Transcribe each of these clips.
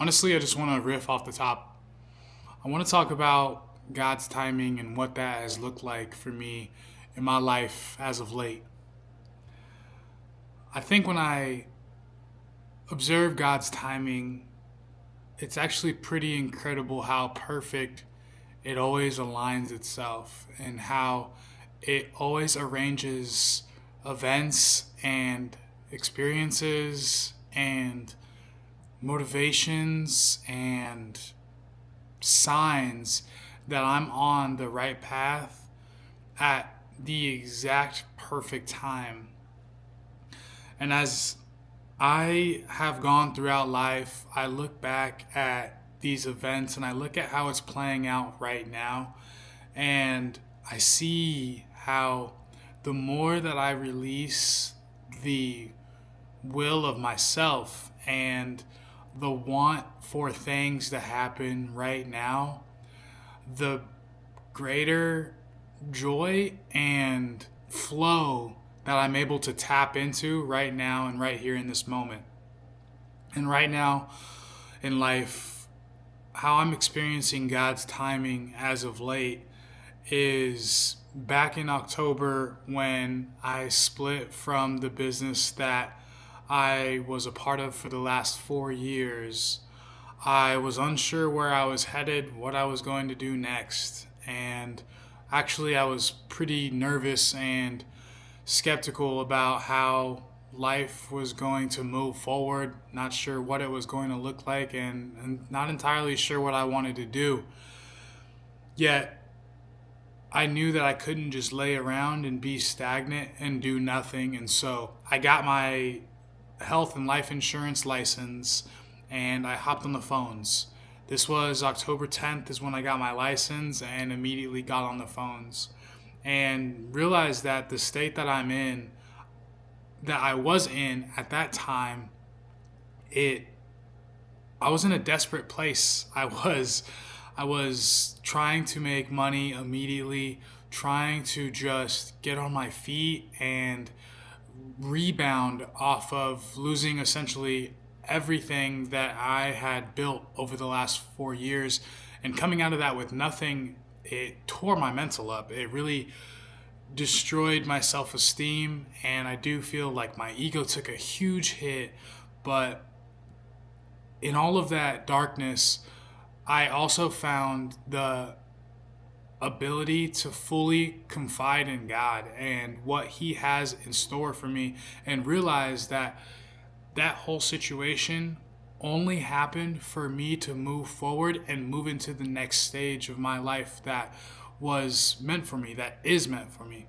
Honestly, I just want to riff off the top. I want to talk about God's timing and what that has looked like for me in my life as of late. I think when I observe God's timing, it's actually pretty incredible how perfect it always aligns itself and how it always arranges events and experiences and motivations and signs that I'm on the right path at the exact perfect time. And as I have gone throughout life, I look back at these events and I look at how it's playing out right now. And I see how the more that I release the will of myself and the want for things to happen right now, the greater joy and flow that I'm able to tap into right now and right here in this moment. And right now in life, how I'm experiencing God's timing as of late is back in October when I split from the business that I was a part of for the last 4 years. I was unsure where I was headed, what I was going to do next, and actually, I was pretty nervous and skeptical about how life was going to move forward, not sure what it was going to look like, and not entirely sure what I wanted to do. Yet, I knew that I couldn't just lay around and be stagnant and do nothing, and so I got my health and life insurance license and I hopped on the phones. This was October 10th is when I got my license and immediately got on the phones and realized that the state that I'm in, that I was in at that time, it I was in a desperate place. I was trying to make money immediately, trying to just get on my feet and rebound off of losing essentially everything that I had built over the last 4 years. And coming out of that with nothing, it tore my mental up. It really destroyed my self esteem. And I do feel like my ego took a huge hit. But in all of that darkness, I also found the ability to fully confide in God and what He has in store for me, and realize that that whole situation only happened for me to move forward and move into the next stage of my life that was meant for me, that is meant for me.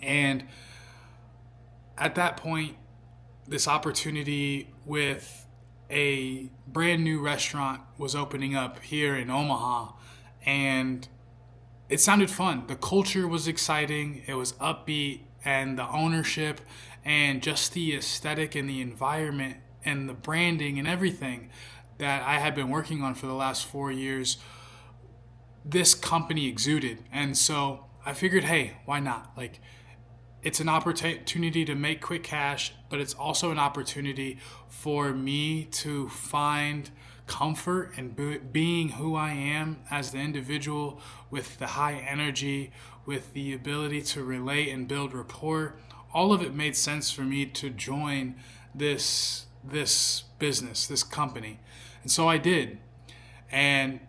And at that point, this opportunity with a brand new restaurant was opening up here in Omaha, and it sounded fun. The culture was exciting, it was upbeat, and the ownership and just the aesthetic and the environment and the branding and everything that I had been working on for the last 4 years, this company exuded. And so I figured, hey, why not? Like, it's an opportunity to make quick cash, but it's also an opportunity for me to find comfort in being who I am as the individual, with the high energy, with the ability to relate and build rapport. All of it made sense for me to join this business, this company. And so I did. And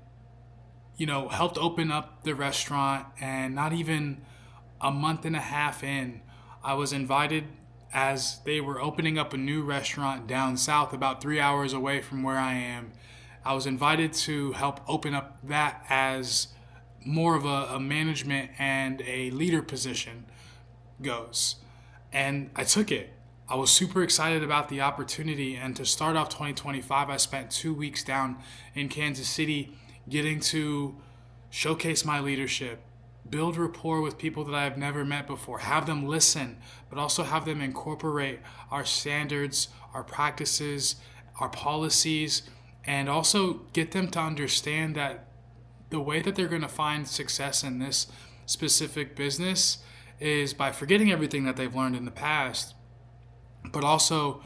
helped open up the restaurant, and not even a month and a half in, I was invited, as they were opening up a new restaurant down south about 3 hours away from where I am. I was invited to help open up that as more of a management and a leader position goes. And I took it. I was super excited about the opportunity. And to start off 2025, I spent 2 weeks down in Kansas City getting to showcase my leadership, build rapport with people that I've never met before, have them listen, but also have them incorporate our standards, our practices, our policies, and also get them to understand that the way that they're going to find success in this specific business is by forgetting everything that they've learned in the past, but also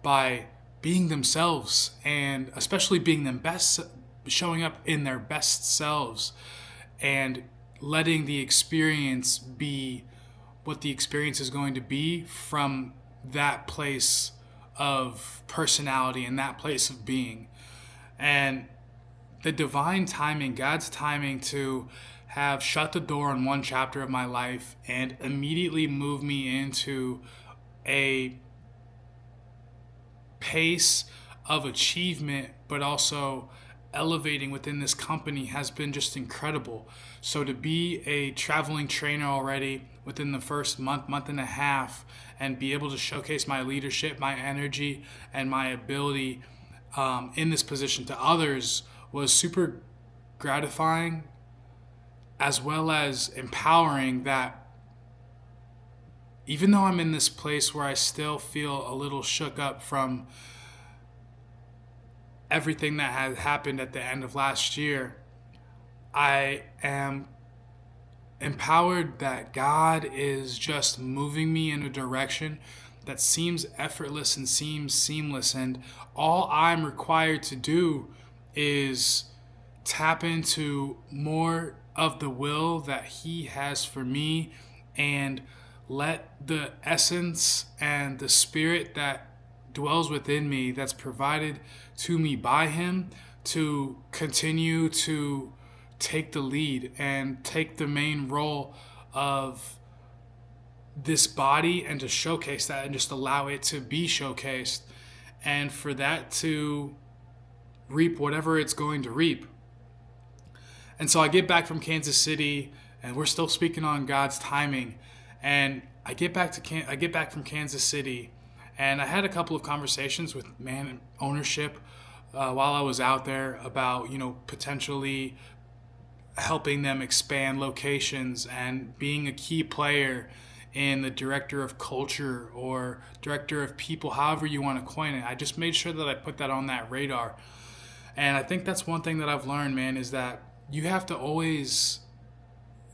by being themselves, and especially being them best, showing up in their best selves, and letting the experience be what the experience is going to be from that place of personality and that place of being. And the divine timing, God's timing to have shut the door on one chapter of my life and immediately move me into a pace of achievement, but also elevating within this company, has been just incredible. So to be a traveling trainer already within the first month and a half, and be able to showcase my leadership, my energy, and my ability in this position to others was super gratifying, as well as empowering. That even though I'm in this place where I still feel a little shook up from everything that had happened at the end of last year, I am empowered that God is just moving me in a direction that seems effortless and seems seamless. And all I'm required to do is tap into more of the will that He has for me, and let the essence and the spirit that dwells within me, that's provided to me by Him, to continue to take the lead and take the main role of this body, and to showcase that and just allow it to be showcased, and for that to reap whatever it's going to reap. And so I get back from Kansas City, and we're still speaking on God's timing. And I get back from Kansas City, and I had a couple of conversations with ownership while I was out there about, potentially helping them expand locations and being a key player in the director of culture or director of people, however you want to coin it. I just made sure that I put that on that radar. And I think that's one thing that I've learned, man, is that you have to always,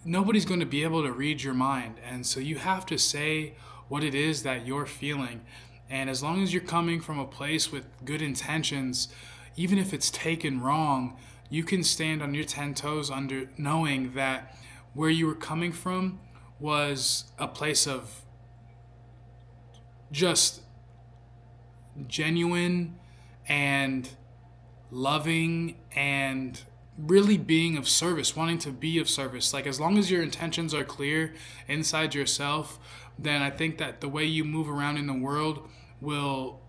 nobody's going to be able to read your mind. And so you have to say what it is that you're feeling. And as long as you're coming from a place with good intentions, even if it's taken wrong, you can stand on your 10 toes under knowing that where you were coming from was a place of just genuine and loving and really being of service, wanting to be of service. Like, as long as your intentions are clear inside yourself, then I think that the way you move around in the world will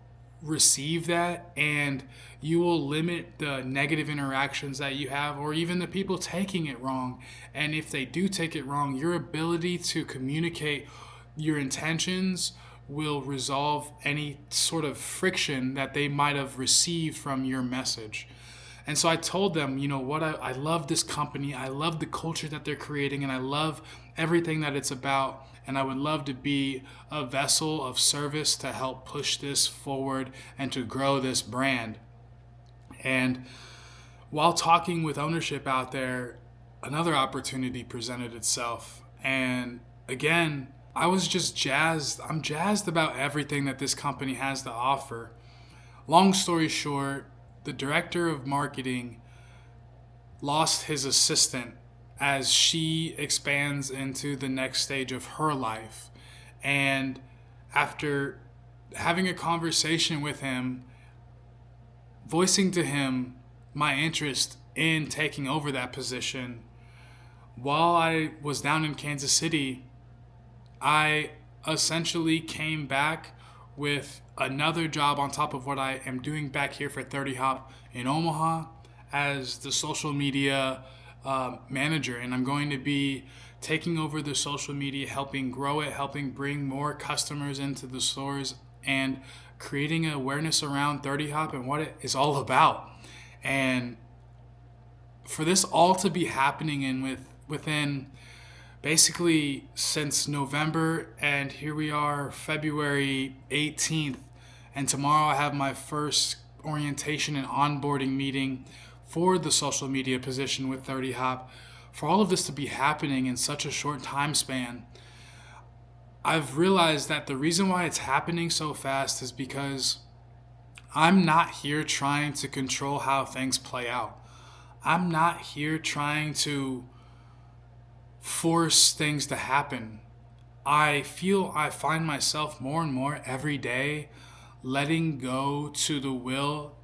receive that, and you will limit the negative interactions that you have, or even the people taking it wrong. And if they do take it wrong, your ability to communicate your intentions will resolve any sort of friction that they might have received from your message. And so I told them, I love this company, I love the culture that they're creating, and I love everything that it's about. And I would love to be a vessel of service to help push this forward and to grow this brand. And while talking with ownership out there, another opportunity presented itself. And again, I was just jazzed. I'm jazzed about everything that this company has to offer. Long story short, the director of marketing lost his assistant as she expands into the next stage of her life. And after having a conversation with him, voicing to him my interest in taking over that position, while I was down in Kansas City, I essentially came back with another job on top of what I am doing back here for 30 Hop in Omaha as the social media manager. And I'm going to be taking over the social media, helping grow it, helping bring more customers into the stores, and creating awareness around 30 Hop and what it is all about. And for this all to be happening within basically since November, and here we are February 18th, and tomorrow I have my first orientation and onboarding meeting for the social media position with 30 Hop. For all of this to be happening in such a short time span, I've realized that the reason why it's happening so fast is because I'm not here trying to control how things play out. I'm not here trying to force things to happen. I find myself more and more every day letting go to the will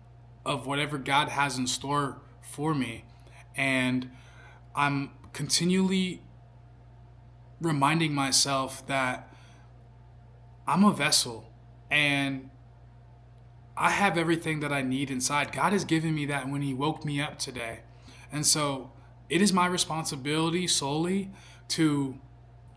of whatever God has in store for me. And I'm continually reminding myself that I'm a vessel and I have everything that I need inside. God has given me that when He woke me up today. And so it is my responsibility solely to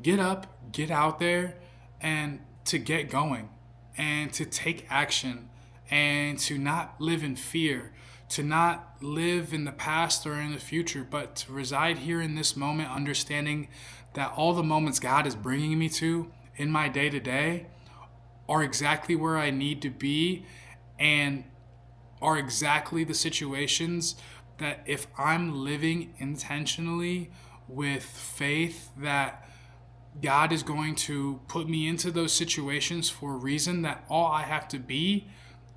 get up, get out there, and to get going, and to take action, and to not live in fear, to not live in the past or in the future, but to reside here in this moment, understanding that all the moments God is bringing me to in my day to day are exactly where I need to be and are exactly the situations that if I'm living intentionally with faith that God is going to put me into those situations for a reason, that all I have to be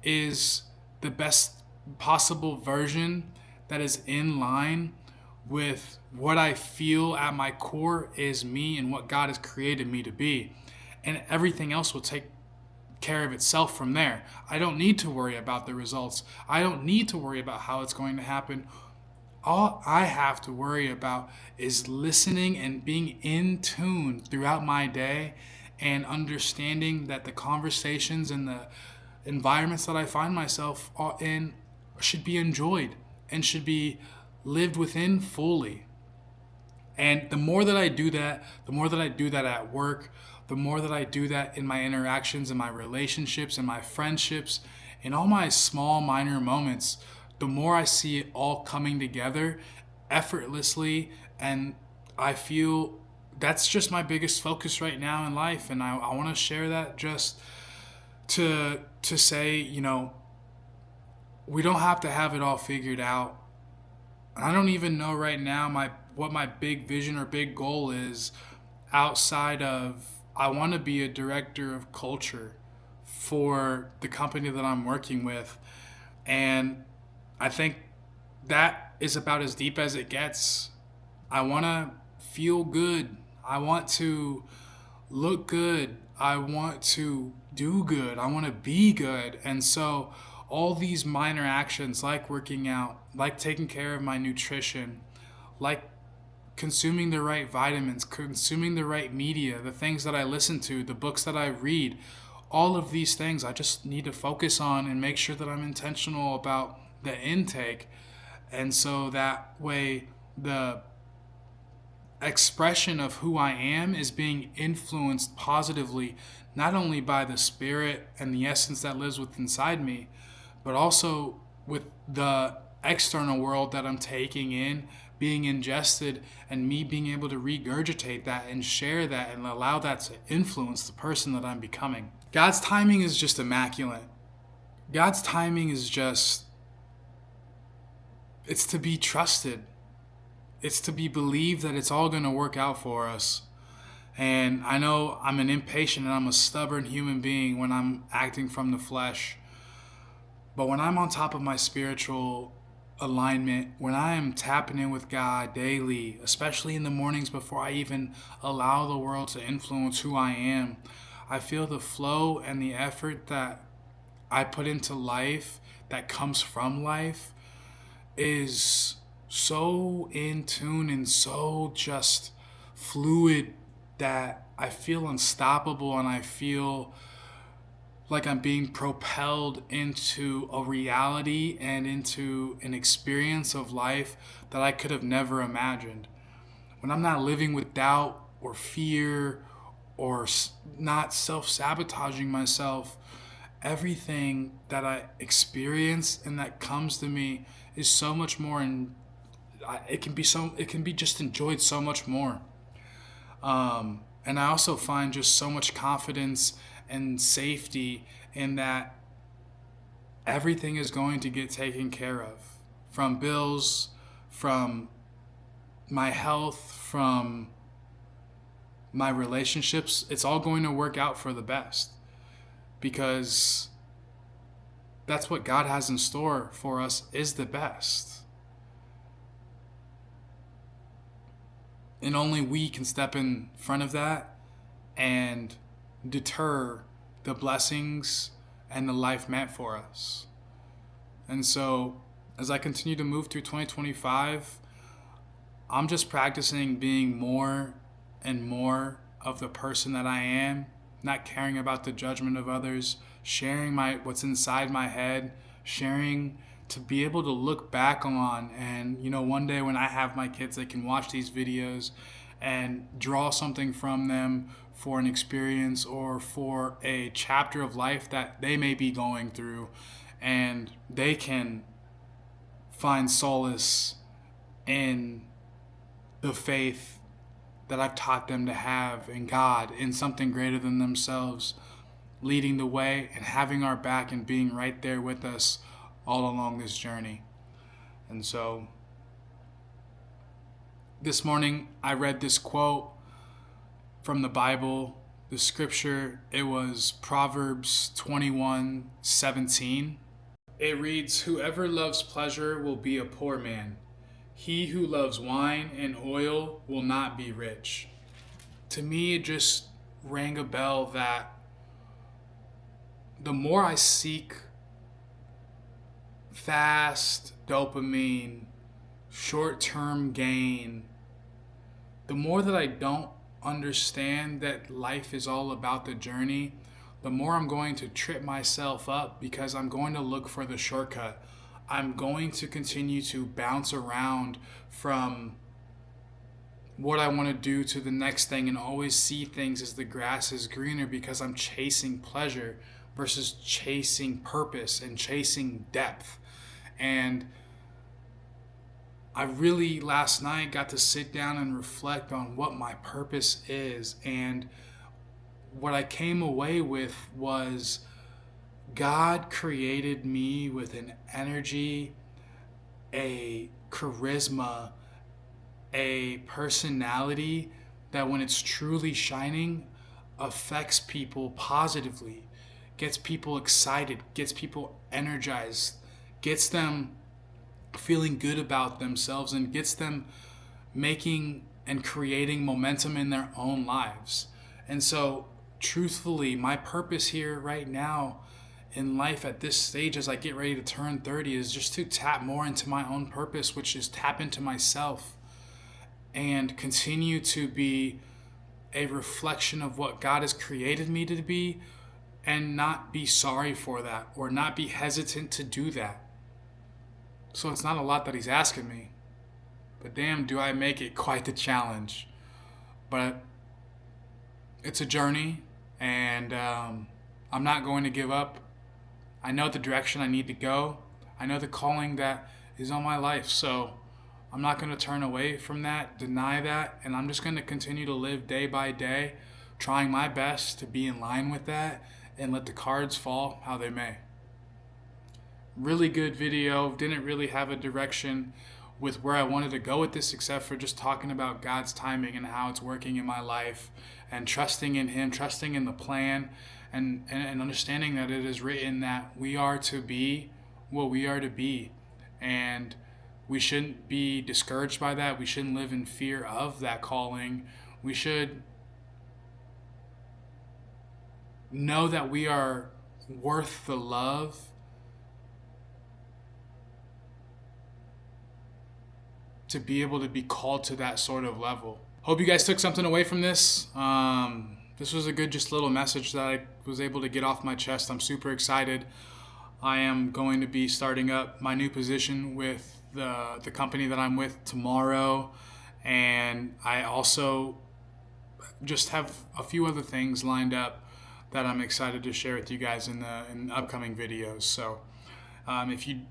is the best possible version that is in line with what I feel at my core is me and what God has created me to be. And everything else will take care of itself from there. I don't need to worry about the results. I don't need to worry about how it's going to happen. All I have to worry about is listening and being in tune throughout my day and understanding that the conversations and the environments that I find myself in should be enjoyed and should be lived within fully. And the more that I do that, the more that I do that at work, the more that I do that in my interactions, in my relationships, in my friendships, in all my small, minor moments, the more I see it all coming together effortlessly. And I feel that's just my biggest focus right now in life. And I want to share that just to say, we don't have to have it all figured out. I don't even know right now what my big vision or big goal is outside of I want to be a director of culture for the company that I'm working with. And I think that is about as deep as it gets. I want to feel good. I want to look good. I want to do good. I want to be good. And so all these minor actions like working out, like taking care of my nutrition, like consuming the right vitamins, consuming the right media, the things that I listen to, the books that I read, all of these things I just need to focus on and make sure that I'm intentional about the intake. And so that way the expression of who I am is being influenced positively, not only by the spirit and the essence that lives within inside me, but also with the external world that I'm taking in, being ingested, and me being able to regurgitate that and share that and allow that to influence the person that I'm becoming. God's timing is just immaculate. God's timing is just, it's to be trusted. It's to be believed that it's all going to work out for us. And I know I'm an impatient and I'm a stubborn human being when I'm acting from the flesh. But when I'm on top of my spiritual alignment, when I am tapping in with God daily, especially in the mornings before I even allow the world to influence who I am, I feel the flow and the effort that I put into life that comes from life is so in tune and so just fluid that I feel unstoppable and I feel like I'm being propelled into a reality and into an experience of life that I could have never imagined. When I'm not living with doubt or fear or not self-sabotaging myself, everything that I experience and that comes to me is so much more, and it can be just enjoyed so much more. And I also find just so much confidence and safety in that everything is going to get taken care of, from bills, from my health, from my relationships. It's all going to work out for the best because that's what God has in store for us is the best. And only we can step in front of that and deter the blessings and the life meant for us. And so, as I continue to move through 2025, I'm just practicing being more and more of the person that I am, not caring about the judgment of others, sharing what's inside my head, sharing to be able to look back on, and one day when I have my kids, they can watch these videos and draw something from them for an experience or for a chapter of life that they may be going through, and they can find solace in the faith that I've taught them to have in God, in something greater than themselves, leading the way and having our back and being right there with us all along this journey. And so this morning I read this quote from the Bible, the scripture. It was Proverbs 21:17. It reads, "Whoever loves pleasure will be a poor man. He who loves wine and oil will not be rich." To me, it just rang a bell that the more I seek fast dopamine, short-term gain, the more that I don't understand that life is all about the journey, the more I'm going to trip myself up because I'm going to look for the shortcut. I'm going to continue to bounce around from what I want to do to the next thing and always see things as the grass is greener because I'm chasing pleasure versus chasing purpose and chasing depth. And I really last night got to sit down and reflect on what my purpose is, and what I came away with was God created me with an energy, a charisma, a personality that when it's truly shining affects people positively, gets people excited, gets people energized, gets them feeling good about themselves, and gets them making and creating momentum in their own lives. And so truthfully, my purpose here right now in life at this stage as I get ready to turn 30 is just to tap more into my own purpose, which is tap into myself and continue to be a reflection of what God has created me to be, and not be sorry for that or not be hesitant to do that. So it's not a lot that he's asking me, but damn, do I make it quite the challenge. But it's a journey, and I'm not going to give up. I know the direction I need to go. I know the calling that is on my life. So I'm not going to turn away from that, deny that, and I'm just going to continue to live day by day, trying my best to be in line with that and let the cards fall how they may. Really good video. Didn't really have a direction with where I wanted to go with this, except for just talking about God's timing and how it's working in my life, and trusting in Him, trusting in the plan, and understanding that it is written that we are to be what we are to be. And we shouldn't be discouraged by that. We shouldn't live in fear of that calling. We should know that we are worth the love to be able to be called to that sort of level. Hope you guys took something away from this. This was a good just little message that I was able to get off my chest. I'm super excited. I am going to be starting up my new position with the company that I'm with tomorrow, and I also just have a few other things lined up that I'm excited to share with you guys in the upcoming videos. So if you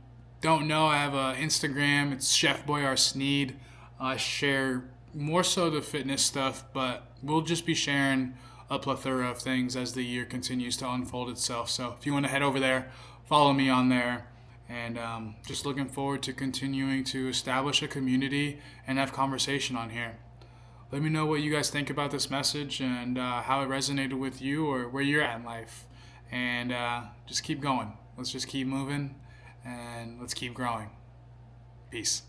don't know, I have an Instagram. It's Chef Boyar Sneed. I share more so the fitness stuff, but we'll just be sharing a plethora of things as the year continues to unfold itself. So if you want to head over there, follow me on there. And just looking forward to continuing to establish a community and have conversation on here. Let me know what you guys think about this message and how it resonated with you or where you're at in life. And just keep going. Let's just keep moving and let's keep growing. Peace.